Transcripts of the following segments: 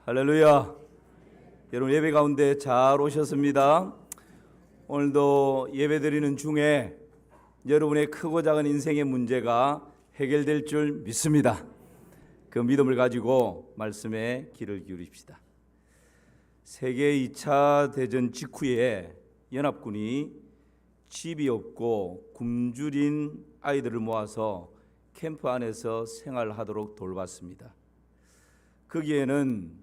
할렐루야. 여러분 예배 가운데 잘 오셨습니다. 오늘도 예배 드리는 중에 여러분의 크고 작은 인생의 문제가 해결될 줄 믿습니다. 그 믿음을 가지고 말씀에 귀를 기울입시다. 세계 2차 대전 직후에 연합군이 집이 없고 굶주린 아이들을 모아서 캠프 안에서 생활하도록 돌봤습니다. 거기에는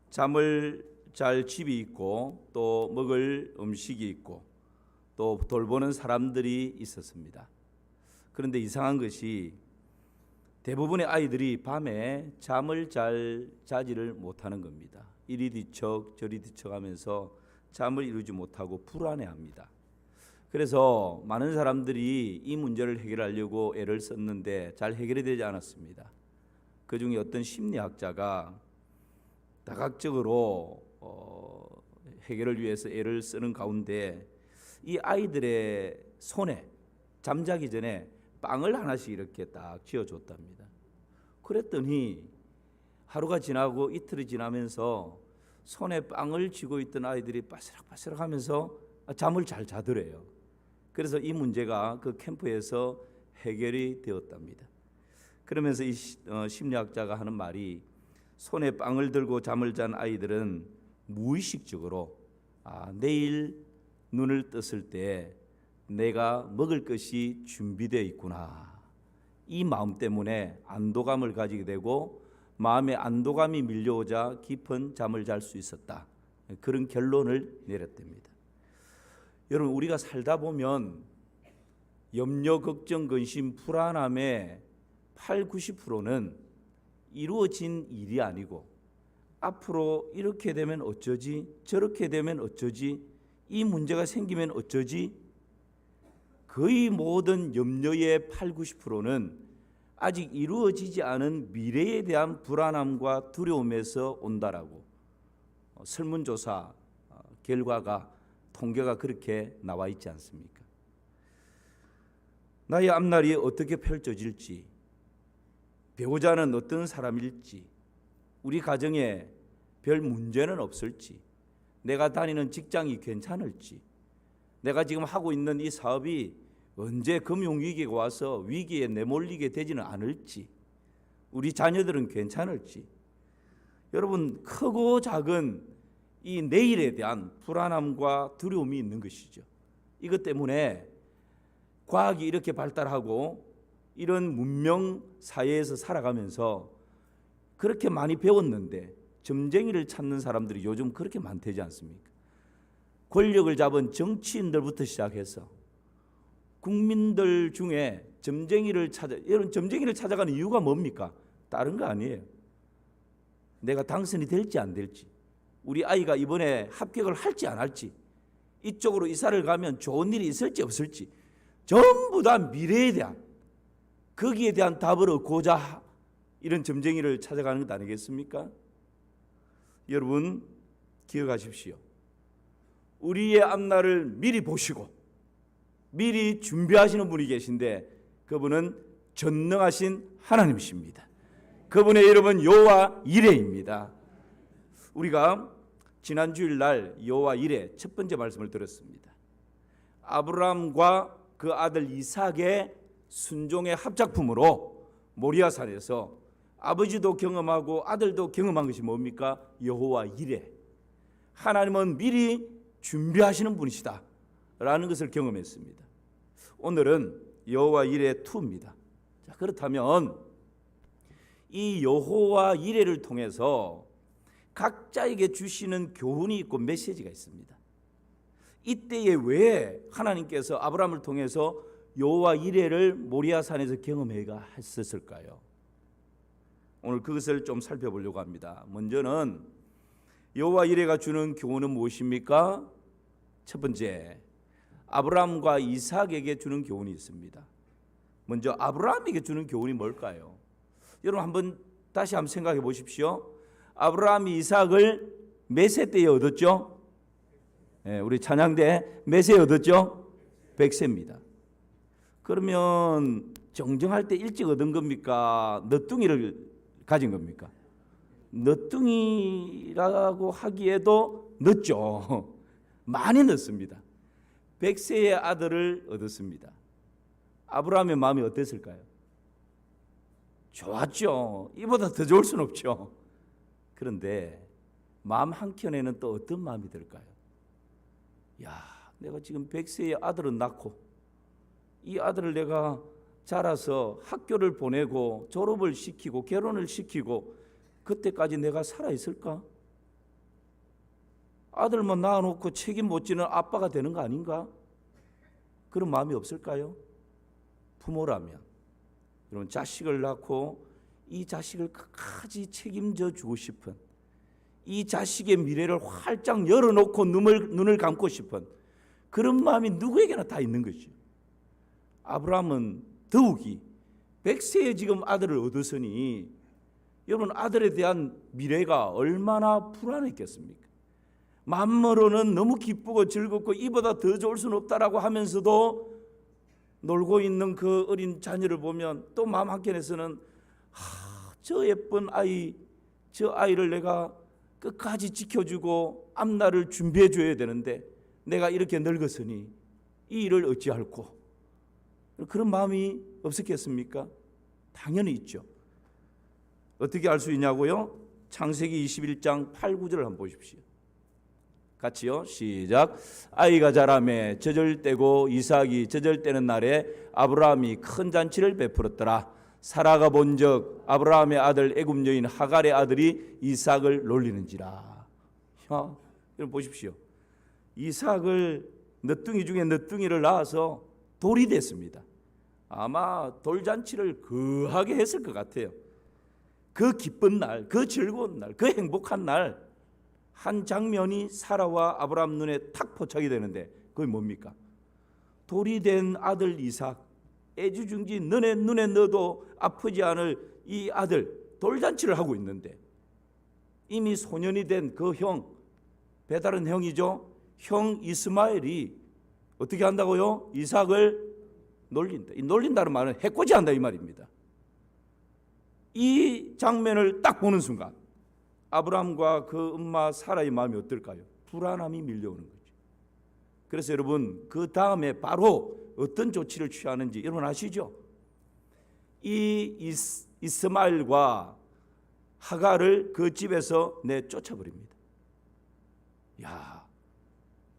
잠을 잘 집이 있고 또 먹을 음식이 있고 또 돌보는 사람들이 있었습니다. 그런데 이상한 것이 대부분의 아이들이 밤에 잠을 잘 자지를 못하는 겁니다. 이리 뒤척 저리 뒤척하면서 잠을 이루지 못하고 불안해합니다. 그래서 많은 사람들이 이 문제를 해결하려고 애를 썼는데 잘 해결이 되지 않았습니다. 그 중에 어떤 심리학자가 다각적으로 해결을 위해서 애를 쓰는 가운데 이 아이들의 손에 잠자기 전에 빵을 하나씩 이렇게 딱 쥐어줬답니다. 그랬더니 하루가 지나고 이틀이 지나면서 손에 빵을 쥐고 있던 아이들이 바스락바스락 하면서 잠을 잘 자더래요. 그래서 이 문제가 그 캠프에서 해결이 되었답니다. 그러면서 이 심리학자가 하는 말이 손에 빵을 들고 잠을 잔 아이들은 무의식적으로 내일 눈을 떴을 때 내가 먹을 것이 준비되어 있구나. 이 마음 때문에 안도감을 가지게 되고 마음에 안도감이 밀려오자 깊은 잠을 잘 수 있었다. 그런 결론을 내렸답니다. 여러분 우리가 살다 보면 염려, 걱정, 근심, 불안함의 80~90%는 이루어진 일이 아니고 앞으로 이렇게 되면 어쩌지? 저렇게 되면 어쩌지? 이 문제가 생기면 어쩌지? 거의 모든 염려의 80~90%는 아직 이루어지지 않은 미래에 대한 불안함과 두려움에서 온다라고 설문조사 결과가 통계가 그렇게 나와 있지 않습니까? 나의 앞날이 어떻게 펼쳐질지, 배우자는 어떤 사람일지, 우리 가정에 별 문제는 없을지, 내가 다니는 직장이 괜찮을지, 내가 지금 하고 있는 이 사업이 언제 금융위기가 와서 위기에 내몰리게 되지는 않을지, 우리 자녀들은 괜찮을지, 여러분 크고 작은 이 내일에 대한 불안함과 두려움이 있는 것이죠. 이것 때문에 과학이 이렇게 발달하고 이런 문명 사회에서 살아가면서 그렇게 많이 배웠는데 점쟁이를 찾는 사람들이 요즘 그렇게 많다지 않습니까? 권력을 잡은 정치인들부터 시작해서 국민들 중에 여러분 점쟁이를 찾아가는 이유가 뭡니까? 다른 거 아니에요. 내가 당선이 될지 안 될지, 우리 아이가 이번에 합격을 할지 안 할지, 이쪽으로 이사를 가면 좋은 일이 있을지 없을지, 전부 다 미래에 대한, 거기에 대한 답을 얻고자 이런 점쟁이를 찾아가는 것 아니겠습니까? 여러분 기억하십시오. 우리의 앞날을 미리 보시고 미리 준비하시는 분이 계신데 그분은 전능하신 하나님이십니다. 그분의 이름은 여호와 이레입니다. 우리가 지난 주일날 여호와 이레 첫 번째 말씀을 들었습니다. 아브라함과 그 아들 이삭의 순종의 합작품으로 모리아산에서 아버지도 경험하고 아들도 경험한 것이 뭡니까? 여호와 이레. 하나님은 미리 준비하시는 분이시다 라는 것을 경험했습니다. 오늘은 여호와 이레 2입니다. 자, 그렇다면 이 여호와 이레를 통해서 각자에게 주시는 교훈이 있고 메시지가 있습니다. 이때에 왜 하나님께서 아브라함을 통해서 여호와 이레를 모리아산에서 경험해가 했었을까요? 오늘 그것을 좀 살펴보려고 합니다. 먼저는 여호와 이레가 주는 교훈은 무엇입니까? 첫 번째, 아브라함과 이삭에게 주는 교훈이 있습니다. 먼저 아브라함에게 주는 교훈이 뭘까요? 여러분 다시 한번 생각해 보십시오. 아브라함이 이삭을 몇 세 때에 얻었죠? 우리 찬양대 몇 세에 얻었죠? 100세입니다. 그러면 정정할 때 일찍 얻은 겁니까? 늦둥이를 가진 겁니까? 늦둥이라고 하기에도 늦죠. 많이 늦습니다. 100세의 아들을 얻었습니다. 아브라함의 마음이 어땠을까요? 좋았죠. 이보다 더 좋을 수는 없죠. 그런데 마음 한켠에는 또 어떤 마음이 들까요? 야, 내가 지금 100세의 아들을 낳고 이 아들을 내가 자라서 학교를 보내고 졸업을 시키고 결혼을 시키고 그때까지 내가 살아있을까? 아들만 낳아놓고 책임 못 지는 아빠가 되는 거 아닌가? 그런 마음이 없을까요? 부모라면 여러분, 자식을 낳고 이 자식을 끝까지 책임져 주고 싶은, 이 자식의 미래를 활짝 열어놓고 눈을 감고 싶은 그런 마음이 누구에게나 다 있는 거죠. 아브라함은 더욱이 100세에 지금 아들을 얻었으니 여러분, 아들에 대한 미래가 얼마나 불안했겠습니까? 마음으로는 너무 기쁘고 즐겁고 이보다 더 좋을 수는 없다라고 하면서도 놀고 있는 그 어린 자녀를 보면 또 마음 한켠에서는 저 예쁜 아이, 저 아이를 내가 끝까지 지켜주고 앞날을 준비해 줘야 되는데 내가 이렇게 늙었으니 이 일을 어찌할꼬, 그런 마음이 없었겠습니까? 당연히 있죠. 어떻게 알 수 있냐고요? 창세기 21장 8, 9절을 한번 보십시오. 같이요. 시작. 아이가 자라매 젖을 떼고 이삭이 젖을 떼는 날에 아브라함이 큰 잔치를 베풀었더라. 사라가 본즉 아브라함의 아들 애굽 여인 하갈의 아들이 이삭을 놀리는지라. 여러분 보십시오. 이삭을 늦둥이 중에 늦둥이를 낳아서 돌이 됐습니다. 아마 돌잔치를 거하게 했을 것 같아요. 그 기쁜 날, 그 즐거운 날, 그 행복한 날, 한 장면이 사라와 아브라함 눈에 탁 포착이 되는데 그게 뭡니까? 돌이 된 아들 이삭, 애지중지 너네 눈에 넣어도 아프지 않을 이 아들 돌잔치를 하고 있는데 이미 소년이 된 그 형, 배다른 형이죠. 형 이스마엘이 어떻게 한다고요? 이삭을 놀린다. 이 놀린다는 말은 해코지한다 이 말입니다. 이 장면을 딱 보는 순간 아브라함과 그 엄마 사라의 마음이 어떨까요? 불안함이 밀려오는 거죠. 그래서 여러분, 그 다음에 바로 어떤 조치를 취하는지 여러분 아시죠? 이 이스마엘과 하갈을 그 집에서 내쫓아버립니다. 야,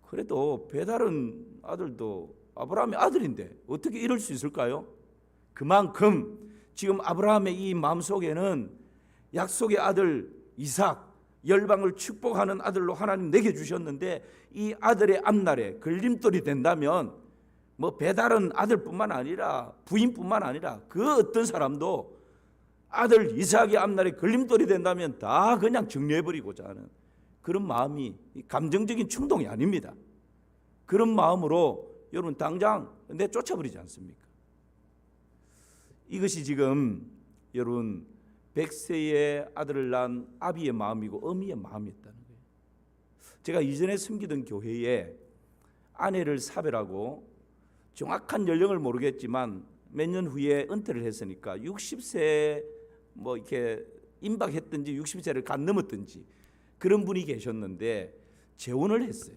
그래도 배다른 아들도 아브라함의 아들인데 어떻게 이럴 수 있을까요? 그만큼 지금 아브라함의 이 마음속에는 약속의 아들 이삭, 열방을 축복하는 아들로 하나님 내게 주셨는데 이 아들의 앞날에 걸림돌이 된다면 뭐 배다른 아들뿐만 아니라 부인뿐만 아니라 그 어떤 사람도 아들 이삭의 앞날에 걸림돌이 된다면 다 그냥 정리해버리고자 하는 그런 마음이 감정적인 충동이 아닙니다. 그런 마음으로 여러분 당장 내쫓아버리지 않습니까? 이것이 지금 여러분 100세의 아들을 낳은 아비의 마음이고 어미의 마음이었다는 거예요. 제가 이전에 섬기던 교회에 아내를 사별하고 정확한 연령을 모르겠지만 몇 년 후에 은퇴를 했으니까 60세 뭐 이렇게 임박했든지 60세를 간 넘었든지 그런 분이 계셨는데 재혼을 했어요.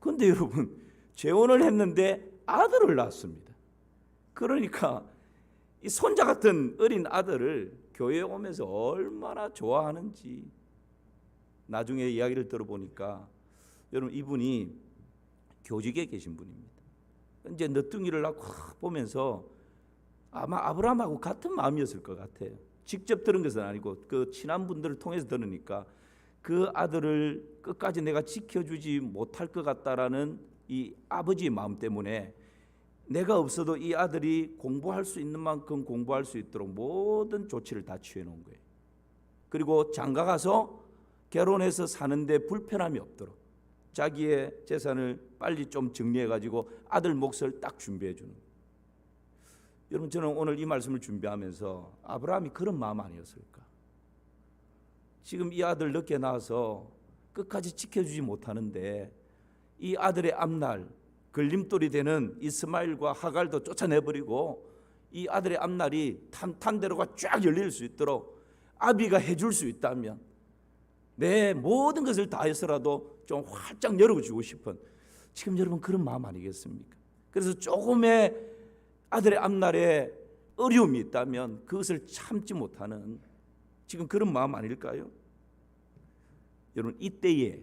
그런데 여러분 재혼을 했는데 아들을 낳았습니다. 그러니까 이 손자 같은 어린 아들을 교회에 오면서 얼마나 좋아하는지 나중에 이야기를 들어보니까 여러분 이분이 교직에 계신 분입니다. 이제 늦둥이를 낳고 보면서 아마 아브라함하고 같은 마음이었을 것 같아요. 직접 들은 것은 아니고 그 친한 분들을 통해서 들으니까 그 아들을 끝까지 내가 지켜주지 못할 것 같다라는 이 아버지의 마음 때문에 내가 없어도 이 아들이 공부할 수 있는 만큼 공부할 수 있도록 모든 조치를 다 취해 놓은 거예요. 그리고 장가 가서 결혼해서 사는데 불편함이 없도록 자기의 재산을 빨리 좀 정리해 가지고 아들 몫을 딱 준비해 주는 거예요. 여러분 저는 오늘 이 말씀을 준비하면서 아브라함이 그런 마음 아니었을까? 지금 이 아들 늦게 낳아서 끝까지 지켜주지 못하는데 이 아들의 앞날 걸림돌이 되는 이스마엘과 하갈도 쫓아내버리고 이 아들의 앞날이 탄탄대로가 쫙 열릴 수 있도록 아비가 해줄 수 있다면 내 모든 것을 다해서라도 좀 활짝 열어주고 싶은, 지금 여러분 그런 마음 아니겠습니까? 그래서 조금의 아들의 앞날에 어려움이 있다면 그것을 참지 못하는 지금 그런 마음 아닐까요? 여러분, 이때에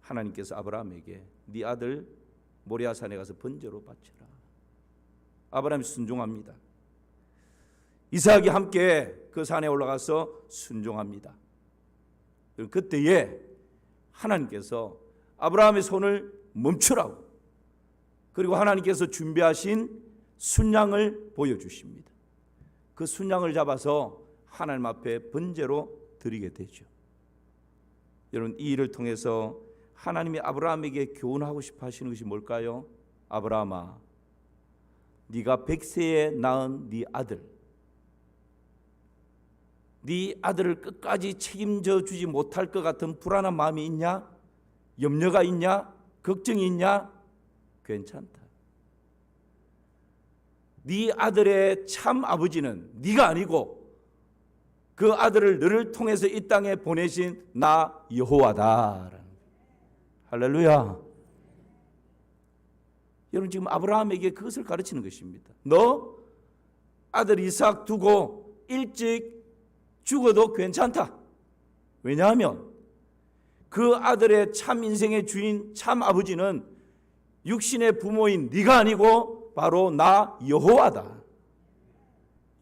하나님께서 아브라함에게 네 아들 모리아산에 가서 번제로 바쳐라. 아브라함이 순종합니다. 이삭이 함께 그 산에 올라가서 순종합니다. 그때에 하나님께서 아브라함의 손을 멈추라고, 그리고 하나님께서 준비하신 순양을 보여주십니다. 그 순양을 잡아서 하나님 앞에 번제로 드리게 되죠. 여러분, 이 일을 통해서 하나님이 아브라함에게 교훈하고 싶어 하시는 것이 뭘까요? 아브라함아, 네가 100세에 낳은 네 아들을 끝까지 책임져 주지 못할 것 같은 불안한 마음이 있냐? 염려가 있냐? 걱정이 있냐? 괜찮다. 네 아들의 참 아버지는 네가 아니고 그 아들을 너를 통해서 이 땅에 보내신 나 여호와다. 할렐루야. 여러분, 지금 아브라함에게 그것을 가르치는 것입니다. 너 아들 이삭 두고 일찍 죽어도 괜찮다. 왜냐하면 그 아들의 참 인생의 주인, 참 아버지는 육신의 부모인 네가 아니고 바로 나 여호와다.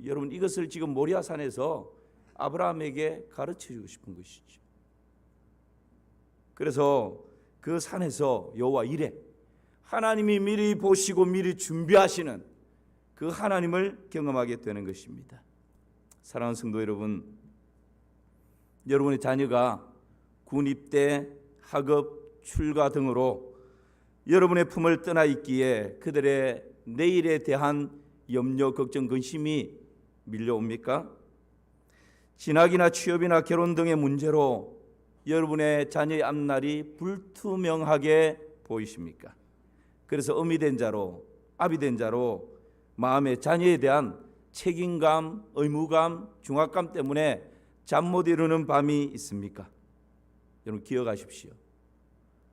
여러분, 이것을 지금 모리아산에서 아브라함에게 가르쳐주고 싶은 것이죠. 그래서 그 산에서 여호와 이레, 하나님이 미리 보시고 미리 준비하시는 그 하나님을 경험하게 되는 것입니다. 사랑하는 성도 여러분, 여러분의 자녀가 군입대, 학업, 출가 등으로 여러분의 품을 떠나 있기에 그들의 내일에 대한 염려, 걱정, 근심이 밀려옵니까? 진학이나 취업이나 결혼 등의 문제로 여러분의 자녀의 앞날이 불투명하게 보이십니까? 그래서 어미 된 자로, 아비 된 자로 마음의 자녀에 대한 책임감, 의무감, 중압감 때문에 잠 못 이루는 밤이 있습니까? 여러분, 기억하십시오.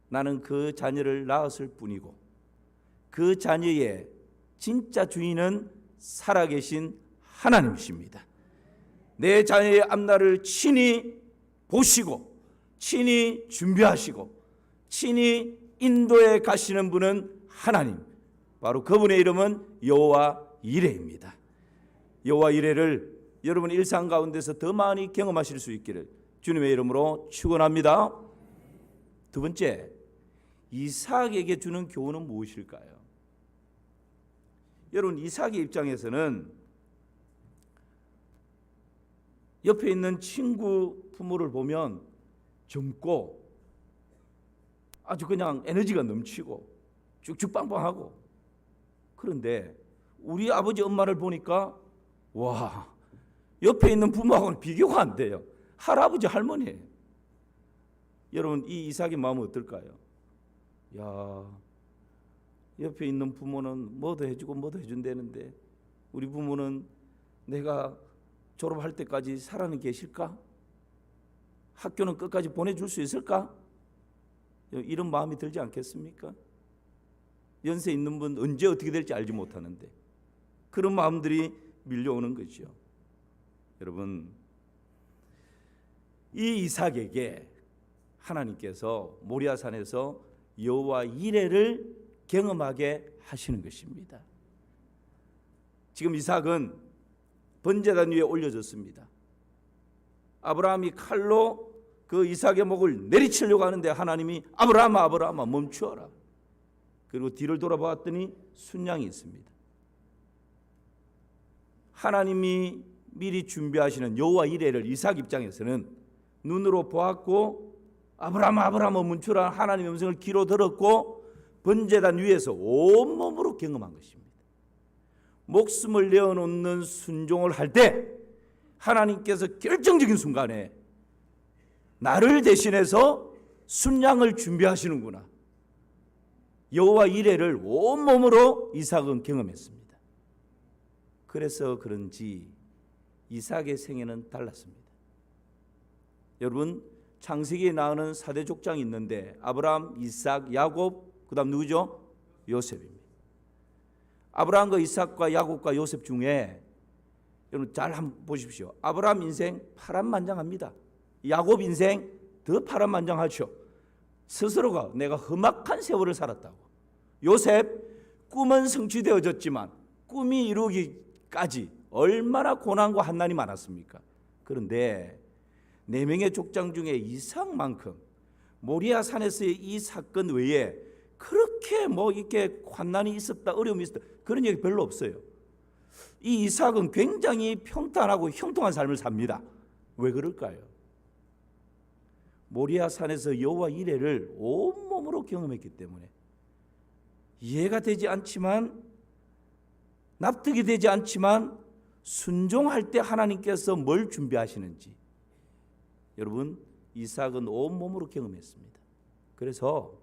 나는 그 자녀를 낳았을 뿐이고 그 자녀의 진짜 주인은 살아계신 하나님이십니다. 내 자녀의 앞날을 친히 보시고 친히 준비하시고 친히 인도해 가시는 분은 하나님, 바로 그분의 이름은 여호와 이레입니다. 여호와 이레를 여러분 일상 가운데서 더 많이 경험하실 수 있기를 주님의 이름으로 축원합니다. 두 번째, 이삭에게 주는 교훈은 무엇일까요? 여러분, 이삭의 입장에서는 옆에 있는 친구 부모를 보면 젊고 아주 그냥 에너지가 넘치고 쭉쭉빵빵하고, 그런데 우리 아버지 엄마를 보니까 와, 옆에 있는 부모하고는 비교가 안 돼요. 할아버지 할머니예요. 여러분, 이 이삭의 마음은 어떨까요? 야, 옆에 있는 부모는 뭐도 해주고 뭐도 해준다는데 우리 부모는 내가 졸업할 때까지 살아는 계실까? 학교는 끝까지 보내줄 수 있을까? 이런 마음이 들지 않겠습니까? 연세 있는 분 언제 어떻게 될지 알지 못하는데 그런 마음들이 밀려오는 거죠. 여러분, 이 이삭에게 하나님께서 모리아산에서 여호와 이레를 경험하게 하시는 것입니다. 지금 이삭은 번제단 위에 올려졌습니다. 아브라함이 칼로 그 이삭의 목을 내리치려고 하는데 하나님이 아브라함아, 아브라함아, 멈추어라. 그리고 뒤를 돌아보았더니 순양이 있습니다. 하나님이 미리 준비하시는 여호와 이레를 이삭 입장에서는 눈으로 보았고 아브라함아, 아브라함아, 멈추라 하나님의 음성을 귀로 들었고 번제단 위에서 온몸으로 경험한 것입니다. 목숨을 내어놓는 순종을 할 때 하나님께서 결정적인 순간에 나를 대신해서 순양을 준비하시는구나. 여호와 이레를 온몸으로 이삭은 경험했습니다. 그래서 그런지 이삭의 생애는 달랐습니다. 여러분 창세기에 나오는 4대 족장이 있는데 아브라함, 이삭, 야곱, 그다음 누구죠? 요셉입니다. 아브라함과 이삭과 야곱과 요셉 중에 여러분 잘 한번 보십시오. 아브라함 인생 파란만장합니다. 야곱 인생 더 파란만장하죠. 스스로가 내가 험악한 세월을 살았다고. 요셉 꿈은 성취되어졌지만 꿈이 이루기까지 얼마나 고난과 한난이 많았습니까? 그런데 4명의 족장 중에 이삭만큼 모리아 산에서의 이 사건 외에 그렇게 이렇게 환난이 있었다, 어려움이 있었다, 그런 얘기 별로 없어요. 이 이삭은 굉장히 평탄하고 형통한 삶을 삽니다. 왜 그럴까요? 모리아 산에서 여호와 이레를 온몸으로 경험했기 때문에. 이해가 되지 않지만, 납득이 되지 않지만 순종할 때 하나님께서 뭘 준비하시는지 여러분 이삭은 온몸으로 경험했습니다. 그래서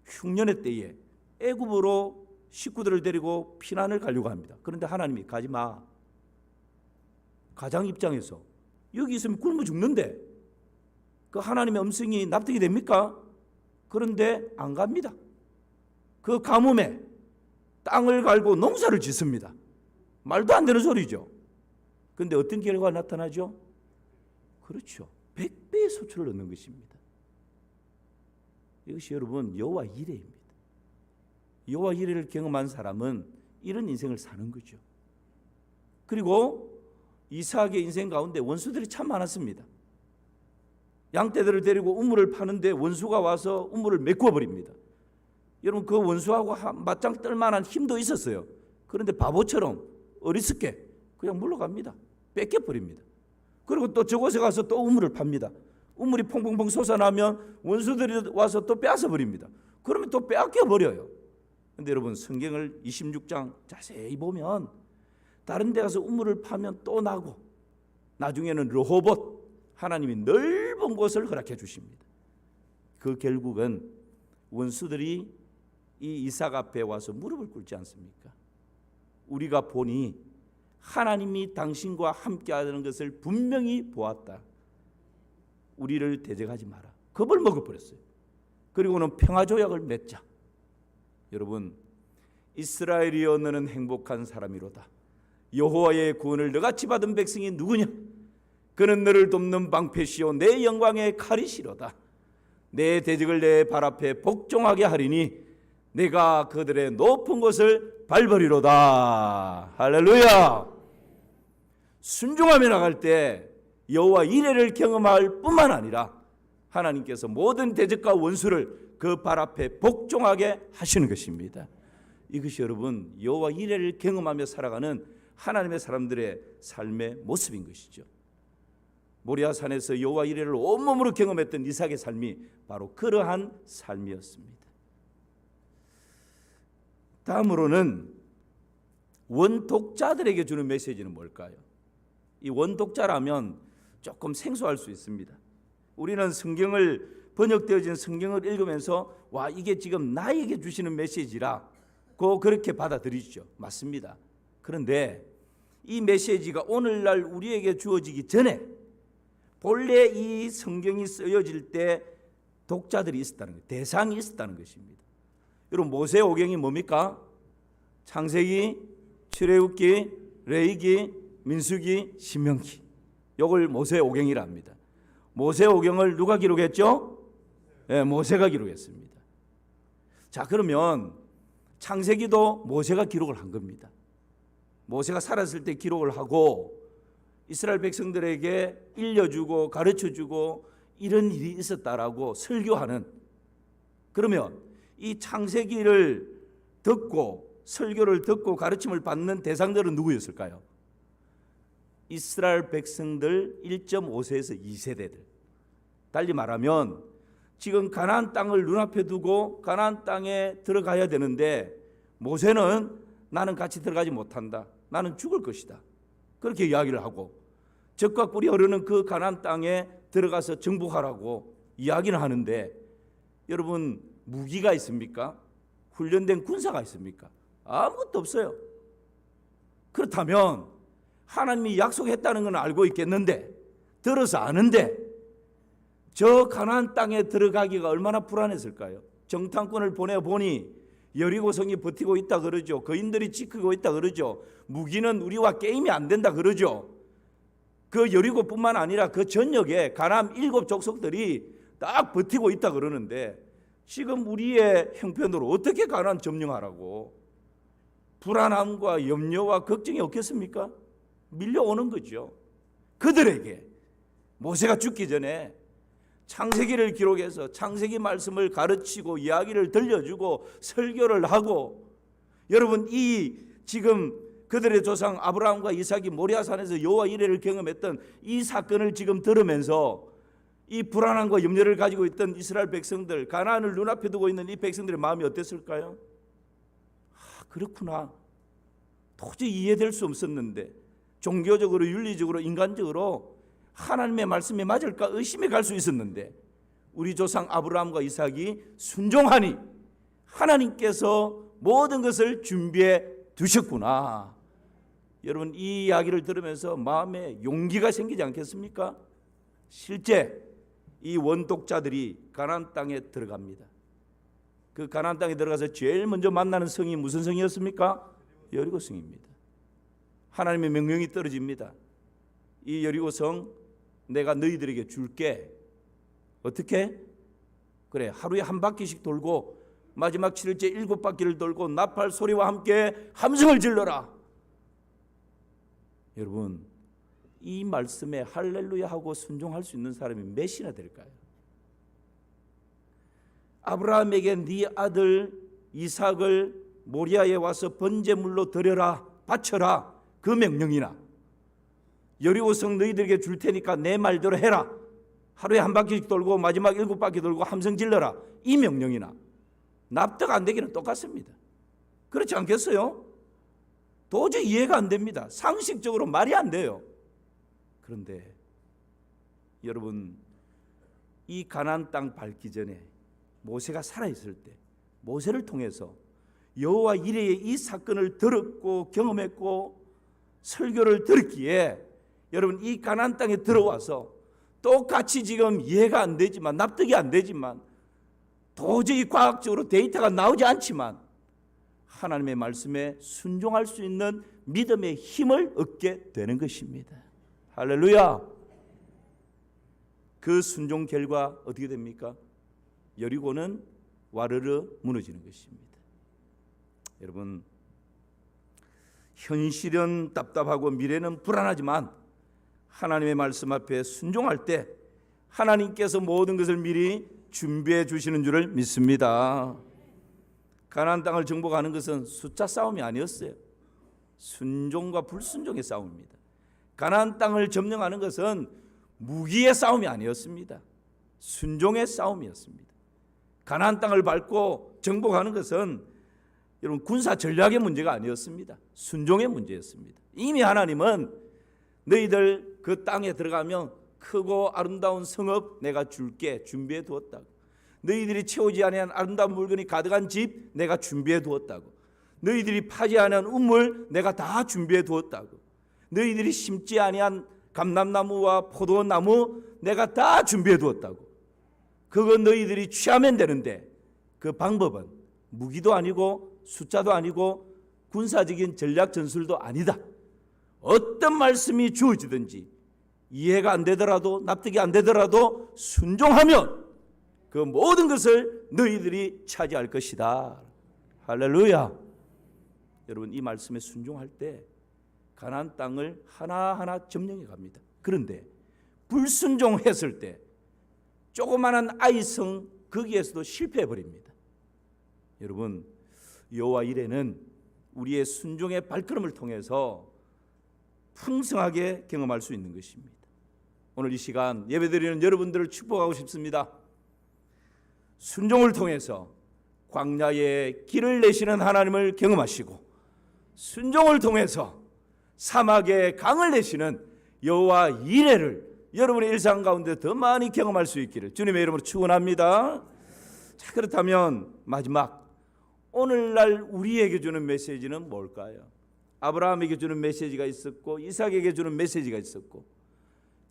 흉년의 때에 애굽으로 식구들을 데리고 피난을 가려고 합니다. 그런데 하나님이 가지 마. 가장 입장에서 여기 있으면 굶어 죽는데 그 하나님의 음성이 납득이 됩니까? 그런데 안 갑니다. 그 가뭄에 땅을 갈고 농사를 짓습니다. 말도 안 되는 소리죠. 그런데 어떤 결과가 나타나죠? 그렇죠. 100배의 소출을 얻는 것입니다. 이것이 여러분 여호와 이레입니다. 여호와 이레를 경험한 사람은 이런 인생을 사는 거죠. 그리고 이삭의 인생 가운데 원수들이 참 많았습니다. 양떼들을 데리고 우물을 파는데 원수가 와서 우물을 메꾸어 버립니다. 여러분 그 원수하고 맞짱 뜰 만한 힘도 있었어요. 그런데 바보처럼 어리석게 그냥 물러갑니다. 뺏겨버립니다. 그리고 또 저곳에 가서 또 우물을 팝니다. 우물이 퐁퐁퐁 솟아나면 원수들이 와서 또 빼앗아버립니다. 그러면 또 빼앗겨버려요. 그런데 여러분 성경을 26장 자세히 보면 다른 데 가서 우물을 파면 또 나고 나중에는 르호봇 하나님이 넓은 곳을 허락해 주십니다. 그 결국은 원수들이 이 이삭 앞에 와서 무릎을 꿇지 않습니까? 우리가 보니 하나님이 당신과 함께하는 것을 분명히 보았다. 우리를 대적하지 마라. 겁을 먹어버렸어요. 그리고는 평화조약을 맺자. 여러분 이스라엘이여 너는 행복한 사람이로다. 여호와의 구원을 너같이 받은 백성이 누구냐? 그는 너를 돕는 방패시요 내 영광의 칼이시로다. 내 대적을 내 발 앞에 복종하게 하리니 내가 그들의 높은 곳을 밟으리로다. 할렐루야. 순종하며 나갈 때 여호와 이레를 경험할 뿐만 아니라 하나님께서 모든 대적과 원수를 그 발 앞에 복종하게 하시는 것입니다. 이것이 여러분 여호와 이레를 경험하며 살아가는 하나님의 사람들의 삶의 모습인 것이죠. 모리아 산에서 여호와 이레를 온몸으로 경험했던 이삭의 삶이 바로 그러한 삶이었습니다. 다음으로는 원독자들에게 주는 메시지는 뭘까요? 이 원독자라면 조금 생소할 수 있습니다. 우리는 성경을 번역되어진 성경을 읽으면서 와 이게 지금 나에게 주시는 메시지라 그렇게 받아들이죠. 맞습니다. 그런데 이 메시지가 오늘날 우리에게 주어지기 전에 본래 이 성경이 쓰여질 때 독자들이 있었다는 거예요. 대상이 있었다는 것입니다. 여러분 모세오경이 뭡니까? 창세기, 출애굽기, 레위기, 민수기, 신명기. 이걸 모세오경이라 합니다. 모세오경을 누가 기록했죠? 네, 모세가 기록했습니다. 자, 그러면 창세기도 모세가 기록을 한 겁니다. 모세가 살았을 때 기록을 하고 이스라엘 백성들에게 일려주고 가르쳐주고 이런 일이 있었다라고 설교하는, 그러면 이 창세기를 듣고 설교를 듣고 가르침을 받는 대상들은 누구였을까요? 이스라엘 백성들 1.5세에서 2세대들. 달리 말하면 지금 가나안 땅을 눈앞에 두고 가나안 땅에 들어가야 되는데 모세는 나는 같이 들어가지 못한다. 나는 죽을 것이다. 그렇게 이야기를 하고 젖과 꿀이 흐르는 그 가나안 땅에 들어가서 정복하라고 이야기를 하는데 여러분 무기가 있습니까? 훈련된 군사가 있습니까? 아무것도 없어요. 그렇다면 하나님이 약속했다는 건 알고 있겠는데 들어서 아는데 저 가나안 땅에 들어가기가 얼마나 불안했을까요? 정탐꾼을 보내보니 여리고성이 버티고 있다 그러죠. 거인들이 지키고 있다 그러죠. 무기는 우리와 게임이 안 된다 그러죠. 그 여리고뿐만 아니라 그 전역에 가나안 7 족속들이 딱 버티고 있다 그러는데 지금 우리의 형편으로 어떻게 가나안 점령하라고? 불안함과 염려와 걱정이 없겠습니까? 밀려오는 거죠. 그들에게 모세가 죽기 전에 창세기를 기록해서 창세기 말씀을 가르치고 이야기를 들려주고 설교를 하고, 여러분 이 지금 그들의 조상 아브라함과 이삭이 모리아산에서 여호와 이레를 경험했던 이 사건을 지금 들으면서 이 불안함과 염려를 가지고 있던 이스라엘 백성들, 가나안을 눈앞에 두고 있는 이 백성들의 마음이 어땠을까요? 그렇구나. 도저히 이해될 수 없었는데 종교적으로 윤리적으로 인간적으로 하나님의 말씀에 맞을까 의심해 갈 수 있었는데 우리 조상 아브라함과 이삭이 순종하니 하나님께서 모든 것을 준비해 두셨구나. 여러분 이 이야기를 들으면서 마음에 용기가 생기지 않겠습니까? 실제 이 원독자들이 가나안 땅에 들어갑니다. 그 가나안 땅에 들어가서 제일 먼저 만나는 성이 무슨 성이었습니까? 여리고성입니다. 하나님의 명령이 떨어집니다. 이 여리고성 내가 너희들에게 줄게. 어떻게? 그래, 하루에 한 바퀴씩 돌고 마지막 7일째 7바퀴를 돌고 나팔 소리와 함께 함성을 질러라. 여러분 이 말씀에 할렐루야 하고 순종할 수 있는 사람이 몇이나 될까요? 아브라함에게 네 아들 이삭을 모리아에 와서 번제물로 드려라, 바쳐라, 그 명령이나 여리고성 너희들에게 줄 테니까 내 말대로 해라, 하루에 한 바퀴씩 돌고 마지막 7바퀴 돌고 함성 질러라, 이 명령이나 납득 안 되기는 똑같습니다. 그렇지 않겠어요? 도저히 이해가 안 됩니다. 상식적으로 말이 안 돼요. 그런데 여러분 이 가나안 땅 밟기 전에 모세가 살아있을 때 모세를 통해서 여호와 이레의 이 사건을 들었고 경험했고 설교를 들었기에 여러분 이 가나안 땅에 들어와서 똑같이 지금 이해가 안 되지만 납득이 안 되지만 도저히 과학적으로 데이터가 나오지 않지만 하나님의 말씀에 순종할 수 있는 믿음의 힘을 얻게 되는 것입니다. 할렐루야. 그 순종 결과 어떻게 됩니까? 여리고는 와르르 무너지는 것입니다. 여러분 현실은 답답하고 미래는 불안하지만 하나님의 말씀 앞에 순종할 때 하나님께서 모든 것을 미리 준비해 주시는 줄을 믿습니다. 가나안 땅을 정복하는 것은 숫자 싸움이 아니었어요. 순종과 불순종의 싸움입니다. 가나안 땅을 점령하는 것은 무기의 싸움이 아니었습니다. 순종의 싸움이었습니다. 가나안 땅을 밟고 정복하는 것은 여러분 군사 전략의 문제가 아니었습니다. 순종의 문제였습니다. 이미 하나님은 너희들 그 땅에 들어가면 크고 아름다운 성읍 내가 줄게 준비해 두었다고. 너희들이 채우지 아니한 아름다운 물건이 가득한 집 내가 준비해 두었다고. 너희들이 파지 아니한 우물 내가 다 준비해 두었다고. 너희들이 심지 아니한 감람나무와 포도나무 내가 다 준비해 두었다고. 그거 너희들이 취하면 되는데 그 방법은 무기도 아니고 숫자도 아니고 군사적인 전략 전술도 아니다. 어떤 말씀이 주어지든지 이해가 안 되더라도 납득이 안 되더라도 순종하면 그 모든 것을 너희들이 차지할 것이다. 할렐루야. 여러분 이 말씀에 순종할 때 가나안 땅을 하나하나 점령해 갑니다. 그런데 불순종했을 때 조그마한 아이성 거기에서도 실패해 버립니다. 여러분 여호와 이레는 우리의 순종의 발걸음을 통해서 풍성하게 경험할 수 있는 것입니다. 오늘 이 시간 예배드리는 여러분들을 축복하고 싶습니다. 순종을 통해서 광야에 길을 내시는 하나님을 경험하시고 순종을 통해서 사막에 강을 내시는 여호와 이레를 여러분의 일상 가운데 더 많이 경험할 수 있기를 주님의 이름으로 축원합니다. 자, 그렇다면 마지막 오늘날 우리에게 주는 메시지는 뭘까요? 아브라함에게 주는 메시지가 있었고 이삭에게 주는 메시지가 있었고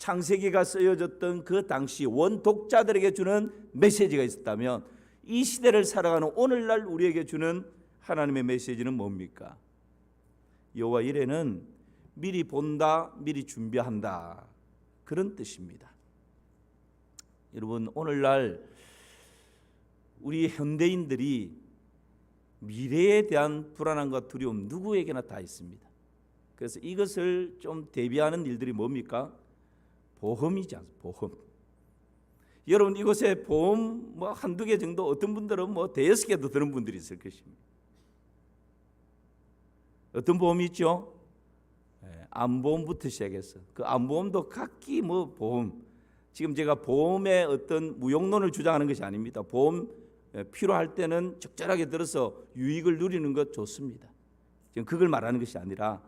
창세기가 쓰여졌던 그 당시 원독자들에게 주는 메시지가 있었다면 이 시대를 살아가는 오늘날 우리에게 주는 하나님의 메시지는 뭡니까? 여호와 이레는 미리 본다, 미리 준비한다, 그런 뜻입니다. 여러분, 오늘날 우리 현대인들이 미래에 대한 불안함과 두려움 누구에게나 다 있습니다. 그래서 이것을 좀 대비하는 일들이 뭡니까? 보험이지 않습니까? 보험. 여러분, 이곳에 보험 뭐 한두 개 정도, 어떤 분들은 뭐 대여섯 개도 드는 분들이 있을 것입니다. 어떤 보험이 있죠? 암보험부터 시작해서 그 암보험도 각기 뭐 보험, 지금 제가 보험의 어떤 무용론을 주장하는 것이 아닙니다. 보험 필요할 때는 적절하게 들어서 유익을 누리는 것 좋습니다. 지금 그걸 말하는 것이 아니라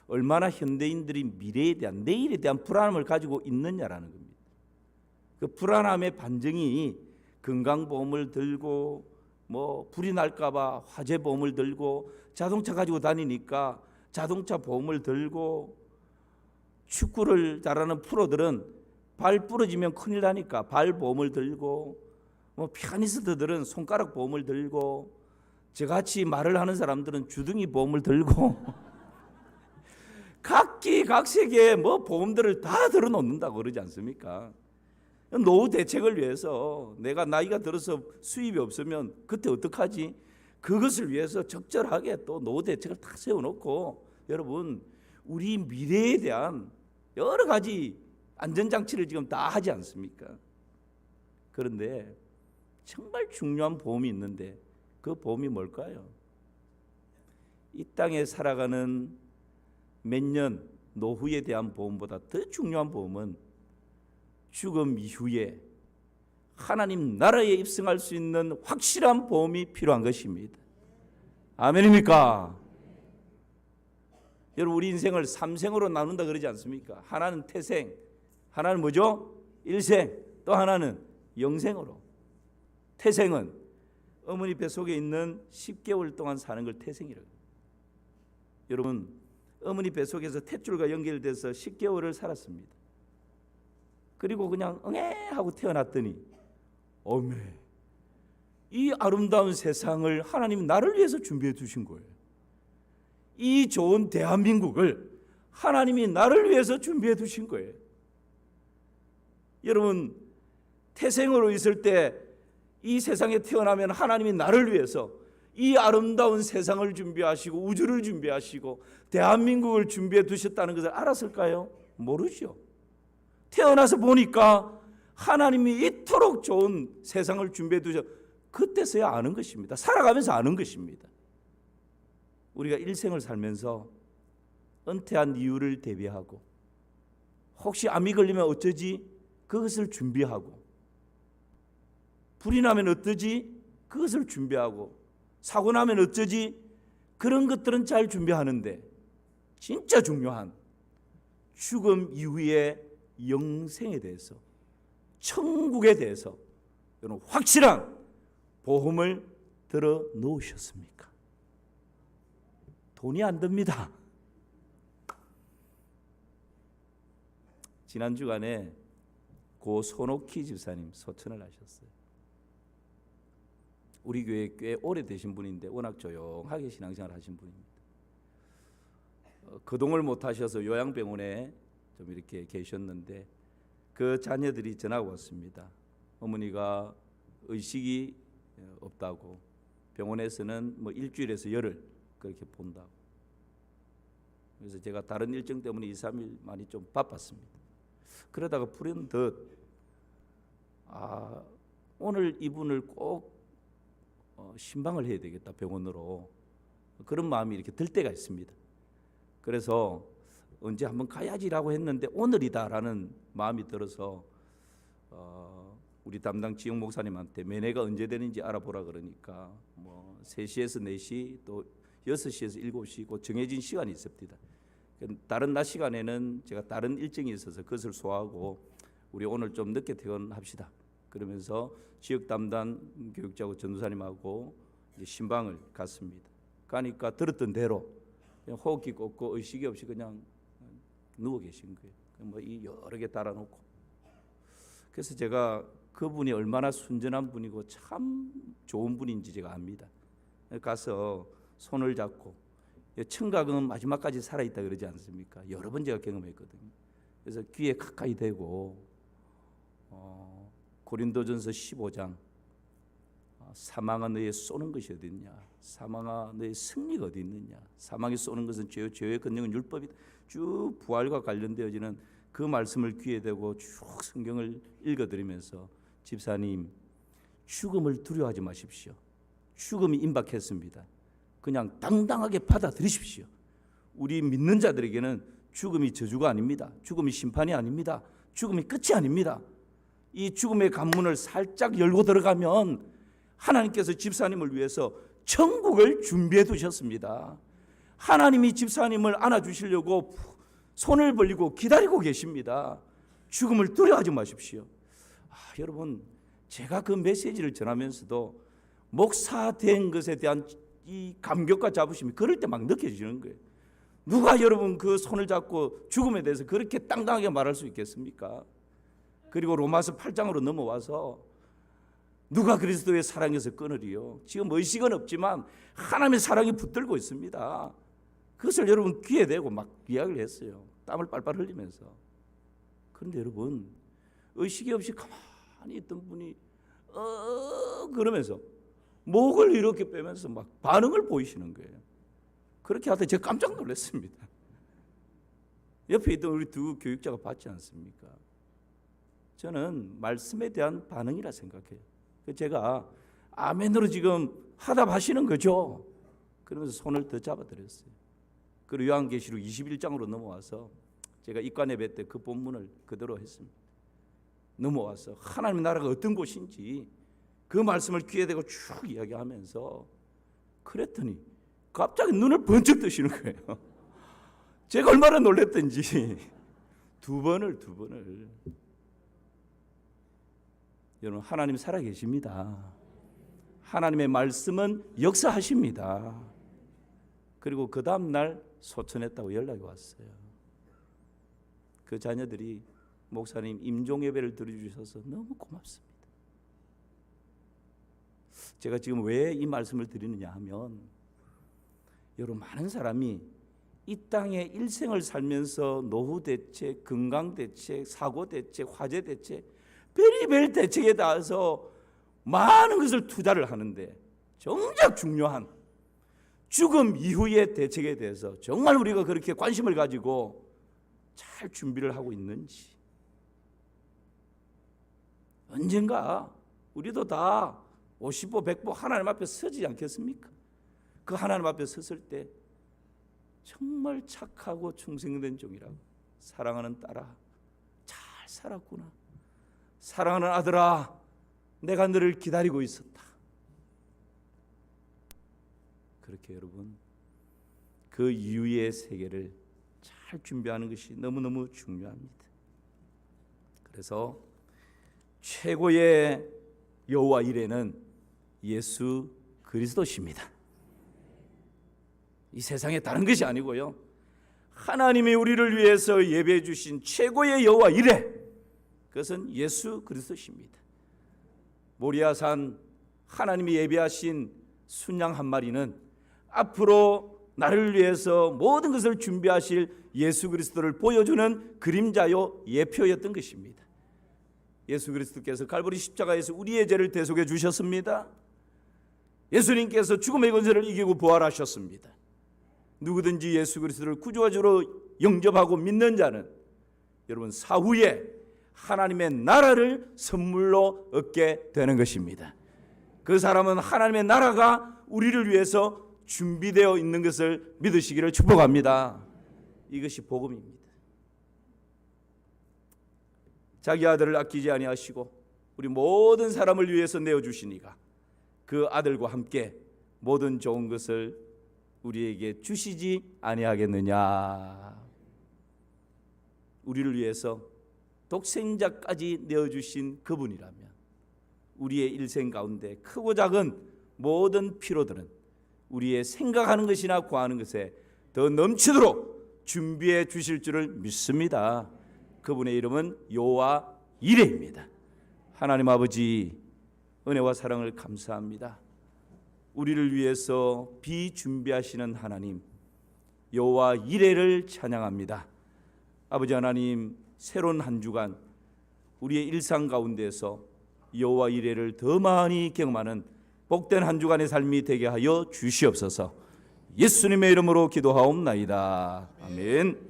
얼마나 현대인들이 미래에 대한, 내일에 대한 불안함을 가지고 있느냐라는 겁니다. 그 불안함의 반증이 건강보험을 들고 뭐 불이 날까봐 화재보험을 들고 자동차 가지고 다니니까 자동차 보험을 들고, 축구를 잘하는 프로들은 발 부러지면 큰일 나니까 발 보험을 들고, 뭐 피아니스트들은 손가락 보험을 들고, 저같이 말을 하는 사람들은 주둥이 보험을 들고 각기각색의 뭐 보험들을 다 들어놓는다고 그러지 않습니까? 노후 대책을 위해서 내가 나이가 들어서 수입이 없으면 그때 어떡하지? 그것을 위해서 적절하게 또 노후 대책을 다 세워놓고, 여러분, 우리 미래에 대한 여러 가지 안전장치를 지금 다 하지 않습니까? 그런데 정말 중요한 보험이 있는데 그 보험이 뭘까요? 이 땅에 살아가는 몇 년 노후에 대한 보험보다 더 중요한 보험은 죽음 이후에 하나님 나라에 입성할 수 있는 확실한 보험이 필요한 것입니다. 아멘입니까? 여러분, 우리 인생을 3생으로 나눈다 그러지 않습니까? 하나는 태생, 하나는 뭐죠? 일생, 또 하나는 영생으로. 태생은 어머니 뱃속에 있는 10개월 동안 사는 걸 태생이라고. 여러분, 어머니 뱃속에서 탯줄과 연결돼서 10개월을 살았습니다. 그리고 그냥 응애 하고 태어났더니 어메, 이 아름다운 세상을 하나님이 나를 위해서 준비해 두신 거예요. 이 좋은 대한민국을 하나님이 나를 위해서 준비해 두신 거예요. 여러분, 태생으로 있을 때 이 세상에 태어나면 하나님이 나를 위해서 이 아름다운 세상을 준비하시고 우주를 준비하시고 대한민국을 준비해 두셨다는 것을 알았을까요? 모르죠. 태어나서 보니까 하나님이 이토록 좋은 세상을 준비해 두셔, 그때서야 아는 것입니다. 살아가면서 아는 것입니다. 우리가 일생을 살면서 은퇴한 이유를 대비하고, 혹시 암이 걸리면 어쩌지? 그것을 준비하고, 불이 나면 어떠지? 그것을 준비하고, 사고 나면 어쩌지? 그런 것들은 잘 준비하는데 진짜 중요한 죽음 이후의 영생에 대해서, 천국에 대해서 여러분 확실한 보험을 들어 놓으셨습니까? 돈이 안 듭니다. 지난 주간에 고 손옥희 집사님 소천을 하셨어요. 우리 교회 꽤 오래되신 분인데 워낙 조용하게 신앙생활 하신 분입니다. 거동을 못 하셔서 요양병원에 좀 이렇게 계셨는데 그 자녀들이 전화가 왔습니다. 어머니가 의식이 없다고, 병원에서는 뭐 일주일에서 열흘 그렇게 본다고. 그래서 제가 다른 일정 때문에 2, 3일 많이 좀 바빴습니다. 그러다가 불현듯 오늘 이분을 꼭 신방을 해야 되겠다, 병원으로. 그런 마음이 이렇게 들 때가 있습니다. 그래서 언제 한번 가야지라고 했는데 오늘이다라는 마음이 들어서 우리 담당 지영 목사님한테 매내가 언제 되는지 알아보라 그러니까 뭐 3시에서 4시 또 6시에서 7시 곧 정해진 시간이 있습니다. 다른 낮 시간에는 제가 다른 일정이 있어서 그것을 소화하고 우리 오늘 좀 늦게 퇴근합시다. 그러면서 지역 담당 교육자하고 전도사님하고 이제 신방을 갔습니다. 가니까 들었던 대로 그냥 호흡기 꽂고 의식이 없이 그냥 누워 계신 거예요. 뭐 이 여러 개 달아놓고. 그래서 제가 그분이 얼마나 순전한 분이고 참 좋은 분인지 제가 압니다. 가서 손을 잡고, 청각은 마지막까지 살아있다 그러지 않습니까? 여러 번 제가 경험했거든요. 그래서 귀에 가까이 대고 고린도전서 15장 사망아 너의 쏘는 것이 어디 있냐, 사망아 너의 승리가 어디 있느냐, 사망이 쏘는 것은 죄요, 죄의 권능은 율법이다. 쭉 부활과 관련되어지는 그 말씀을 귀에 대고 쭉 성경을 읽어드리면서, 집사님 죽음을 두려워하지 마십시오. 죽음이 임박했습니다. 그냥 당당하게 받아들이십시오. 우리 믿는 자들에게는 죽음이 저주가 아닙니다. 죽음이 심판이 아닙니다. 죽음이 끝이 아닙니다. 이 죽음의 관문을 살짝 열고 들어가면 하나님께서 집사님을 위해서 천국을 준비해 두셨습니다. 하나님이 집사님을 안아주시려고 손을 벌리고 기다리고 계십니다. 죽음을 두려워하지 마십시오. 여러분, 제가 그 메시지를 전하면서도 목사된 것에 대한 이 감격과 자부심이 그럴 때 막 느껴지는 거예요. 누가 여러분 그 손을 잡고 죽음에 대해서 그렇게 당당하게 말할 수 있겠습니까? 그리고 로마서 8장으로 넘어와서 누가 그리스도의 사랑에서 끊으리요? 지금 의식은 없지만 하나님의 사랑이 붙들고 있습니다. 그것을 여러분 귀에 대고 막 이야기를 했어요. 땀을 빨빨 흘리면서. 그런데 여러분, 의식이 없이 가만히 있던 분이 그러면서 목을 이렇게 빼면서 막 반응을 보이시는 거예요. 그렇게 하다 제가 깜짝 놀랐습니다. 옆에 있던 우리 두 교육자가 봤지 않습니까? 저는 말씀에 대한 반응이라 생각해요. 제가 아멘으로 지금 하답하시는 거죠? 그러면서 손을 더 잡아드렸어요. 그리고 요한계시록 21장으로 넘어와서 제가 입관 예배 때 그 본문을 그대로 했습니다. 넘어와서 하나님의 나라가 어떤 곳인지 그 말씀을 귀에 대고 쭉 이야기하면서 그랬더니 갑자기 눈을 번쩍 뜨시는 거예요. 제가 얼마나 놀랐던지 두 번을 여러분, 하나님 살아계십니다. 하나님의 말씀은 역사하십니다. 그리고 그 다음날 소천했다고 연락이 왔어요. 그 자녀들이 목사님 임종 예배를 드려주셔서 너무 고맙습니다. 제가 지금 왜 이 말씀을 드리느냐 하면, 여러분, 많은 사람이 이 땅에 일생을 살면서 노후 대책, 건강 대책, 사고 대책, 화재 대책, 별의별 대책에 따라서 많은 것을 투자를 하는데 정작 중요한 죽음 이후의 대책에 대해서 정말 우리가 그렇게 관심을 가지고 잘 준비를 하고 있는지. 언젠가 우리도 다 50보 100보 하나님 앞에 서지 않겠습니까? 그 하나님 앞에 섰을 때 정말 착하고 충성된 종이라고, 사랑하는 딸아 잘 살았구나, 사랑하는 아들아 내가 너를 기다리고 있었다. 그렇게 여러분, 그 이후의 세계를 잘 준비하는 것이 너무너무 중요합니다. 그래서 최고의 여호와 이레는 예수 그리스도십니다. 이 세상에 다른 것이 아니고요, 하나님이 우리를 위해서 예배해 주신 최고의 여호와 이레, 그것은 예수 그리스도십니다. 모리아산 하나님이 예배하신 순양 한 마리는 앞으로 나를 위해서 모든 것을 준비하실 예수 그리스도를 보여주는 그림자요 예표였던 것입니다. 예수 그리스도께서 갈보리 십자가에서 우리의 죄를 대속해 주셨습니다. 예수님께서 죽음의 권세를 이기고 부활하셨습니다. 누구든지 예수 그리스도를 구주와 주로 영접하고 믿는 자는 여러분 사후에 하나님의 나라를 선물로 얻게 되는 것입니다. 그 사람은 하나님의 나라가 우리를 위해서 준비되어 있는 것을 믿으시기를 축복합니다. 이것이 복음입니다. 자기 아들을 아끼지 아니하시고 우리 모든 사람을 위해서 내어주시니가 그 아들과 함께 모든 좋은 것을 우리에게 주시지 아니하겠느냐. 우리를 위해서 독생자까지 내어주신 그분이라면 우리의 일생 가운데 크고 작은 모든 피로들은 우리의 생각하는 것이나 구하는 것에 더 넘치도록 준비해 주실 줄을 믿습니다. 그분의 이름은 여호와 이레입니다. 하나님 아버지, 은혜와 사랑을 감사합니다. 우리를 위해서 비준비하시는 하나님 여호와 이레를 찬양합니다. 아버지 하나님, 새로운 한 주간 우리의 일상 가운데서 여호와 이레를 더 많이 경험하는 복된 한 주간의 삶이 되게 하여 주시옵소서. 예수님의 이름으로 기도하옵나이다. 아멘.